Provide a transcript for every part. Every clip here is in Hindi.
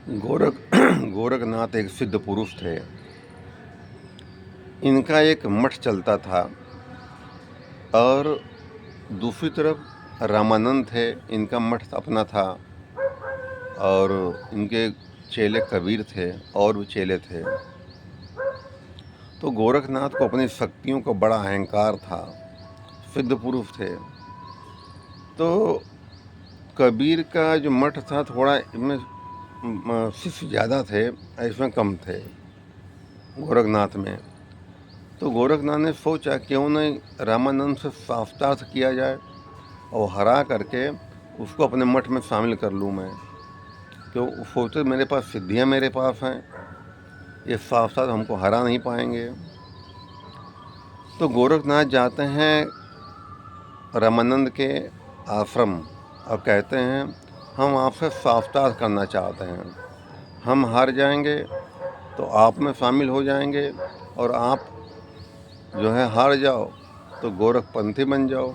गोरख गोरखनाथ एक सिद्ध पुरुष थे। इनका एक मठ चलता था और दूसरी तरफ रामानंद थे, इनका मठ अपना था। और इनके चेले कबीर थे और भी चेले थे। तो गोरखनाथ को अपनी शक्तियों का बड़ा अहंकार था, सिद्ध पुरुष थे। तो कबीर का जो मठ था थोड़ा इनमें शिष्य ज़्यादा थे, इसमें कम थे गोरखनाथ में। तो गोरखनाथ ने सोचा क्यों नहीं रामानंद से शास्त्रार्थ किया जाए और हरा करके उसको अपने मठ में शामिल कर लूँ मैं। क्यों सोचे मेरे पास सिद्धियाँ मेरे पास हैं, ये शास्त्रार्थ हमको हरा नहीं पाएंगे। तो गोरखनाथ जाते हैं रामानंद के आश्रम और कहते हैं हम आपसे शास्त्रार्थ करना चाहते हैं, हम हार जाएंगे तो आप में शामिल हो जाएंगे और आप जो है हार जाओ तो गोरखपंथी बन जाओ।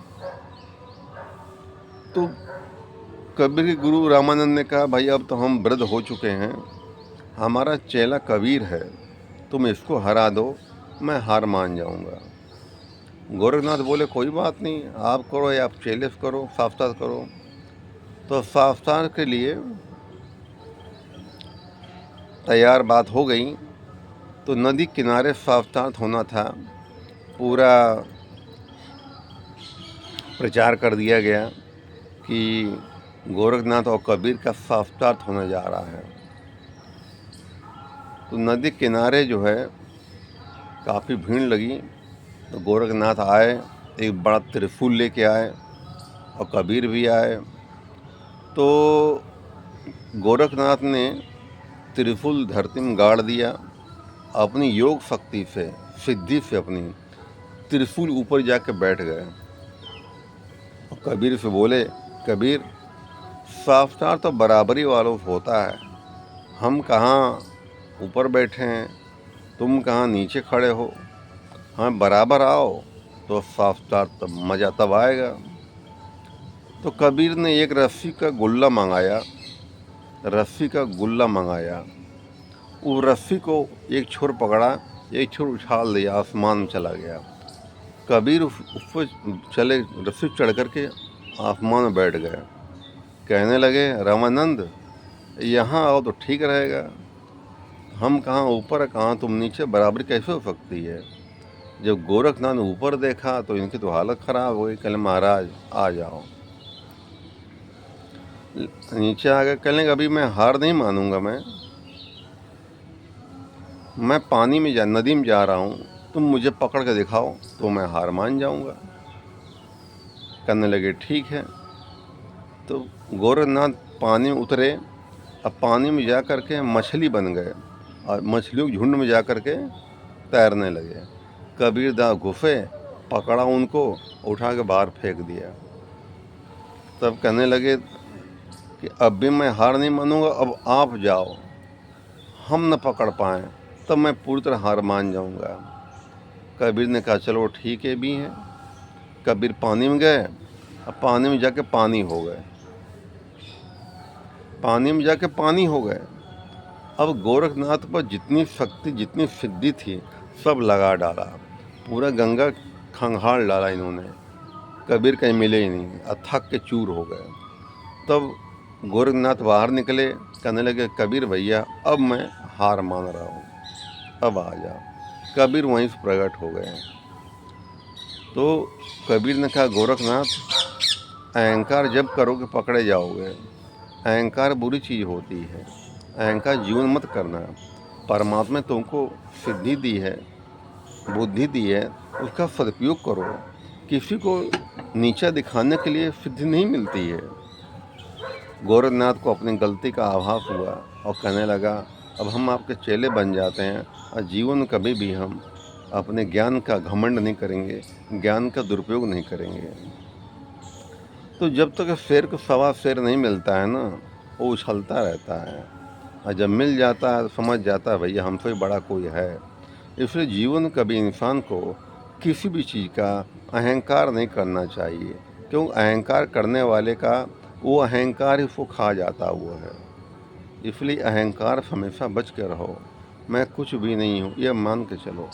तो कबीर के गुरु रामानंद ने कहा भाई अब तो हम वृद्ध हो चुके हैं, हमारा चेला कबीर है, तुम इसको हरा दो, मैं हार मान जाऊंगा। गोरखनाथ बोले कोई बात नहीं, आप करो या आप चेले से करो, शास्त्रार्थ करो। तो शास्त्रार्थ के लिए तैयार बात हो गई। तो नदी किनारे शास्त्रार्थ होना था, पूरा प्रचार कर दिया गया कि गोरखनाथ और कबीर का शास्त्रार्थ होने जा रहा है। तो नदी किनारे जो है काफ़ी भीड़ लगी। तो गोरखनाथ आए, एक बड़ा त्रिशूल लेके आए और कबीर भी आए। तो गोरखनाथ ने त्रिशूल धरती में गाड़ दिया, अपनी योग शक्ति से, सिद्धि से अपनी त्रिशूल ऊपर जाके बैठ गए। और कबीर से बोले कबीर शास्त्रार्थ तो बराबरी वालों से होता है, हम कहाँ ऊपर बैठे हैं, तुम कहाँ नीचे खड़े हो, हाँ बराबर आओ तो शास्त्रार्थ तब मज़ा तब आएगा। तो कबीर ने एक रस्सी का गुल्ला मंगाया, वो रस्सी को एक छोर पकड़ा, एक छोर उछाल दिया, आसमान में चला गया। कबीर उस पर चले, रस्सी चढ़ करके आसमान में बैठ गए। कहने लगे रामानंद यहाँ आओ तो ठीक रहेगा, हम कहाँ ऊपर कहाँ तुम नीचे, बराबरी कैसे हो सकती है। जब गोरखनाथ ने ऊपर देखा तो इनकी तो हालत ख़राब हो गई। कहले महाराज आ जाओ। नीचे आ गए, कहने अभी मैं हार नहीं मानूंगा, मैं पानी में नदी में जा रहा हूँ, तुम मुझे पकड़ के दिखाओ तो मैं हार मान जाऊंगा। कहने लगे ठीक है। तो गोरखनाथ पानी में उतरे, अब पानी में जा कर के मछली बन गए और मछलियों के झुंड में जा कर के तैरने लगे। कबीर दास घुसे, पकड़ा उनको, उठा के बाहर फेंक दिया। तब कहने लगे कि अब भी मैं हार नहीं मानूंगा, अब आप जाओ, हम न पकड़ पाएँ तब मैं पूरी तरह हार मान जाऊंगा। कबीर ने कहा चलो ठीक है भी है। कबीर पानी में गए, अब पानी में जाके पानी हो गए, अब गोरखनाथ पर जितनी शक्ति जितनी सिद्धि थी सब लगा डाला, पूरा गंगा खंगाल डाला इन्होंने। कबीर कहीं मिले ही नहीं, थक के चूर हो गए। तब गोरखनाथ बाहर निकले, कहने लगे कबीर भैया अब मैं हार मान रहा हूँ, अब आ जाओ। कबीर वहीं से प्रकट हो गए। तो कबीर ने कहा गोरखनाथ अहंकार जब करोगे पकड़े जाओगे, अहंकार बुरी चीज़ होती है, अहंकार जीवन मत करना। परमात्मा ने तुमको सिद्धि दी है, बुद्धि दी है, उसका सदुपयोग करो। किसी को नीचा दिखाने के लिए सिद्धि नहीं मिलती है। गोरखनाथ को अपनी गलती का आभास हुआ और कहने लगा अब हम आपके चेले बन जाते हैं और जीवन में कभी भी हम अपने ज्ञान का घमंड नहीं करेंगे, ज्ञान का दुरुपयोग नहीं करेंगे। तो जब तक शेर को सवा शेर नहीं मिलता है ना, वो उछलता रहता है, और जब मिल जाता है तो समझ जाता है भैया हमसे बड़ा कोई है। इसलिए जीवन में कभी इंसान को किसी भी चीज़ का अहंकार नहीं करना चाहिए, क्योंकि अहंकार करने वाले का वो अहंकार ही उसको खा जाता हुआ है। इसलिए अहंकार से हमेशा बच के रहो। मैं कुछ भी नहीं हूँ, यह मान के चलो।